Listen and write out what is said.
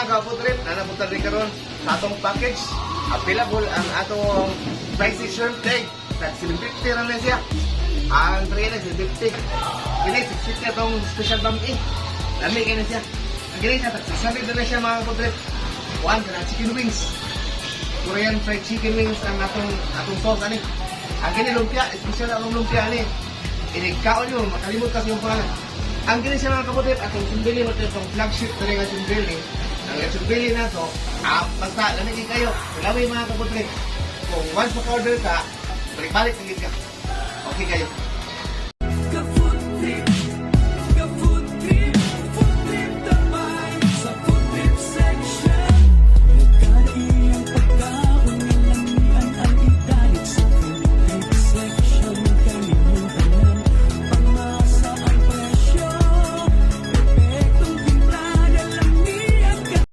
mga kaputrip, nanabutan rin karon sa atong package. Available ang atong spicy shrimp leg. At 750 rin na siya. Ang tray na 750. Kini 650 atong special bami. Lami kayo na siya. Ang ganyan siya, sasabi na siya mga kaputrip. One, ka na chicken wings. Korean fried chicken wings ang atong sauce ani. Ang ganyan lumpia, special ang lumpia ani. Inigkaon nyo, makalimut kasi yung pangalan. Ang ganyan siya mga kaputrip, atong sumbili mo itong flagship na rin ang sumbili. Ang sumbili na to, basta lamigin kayo. Laway mga kaputrip. Kung once maka-order ka, balik-balik na ka. Okay kayo.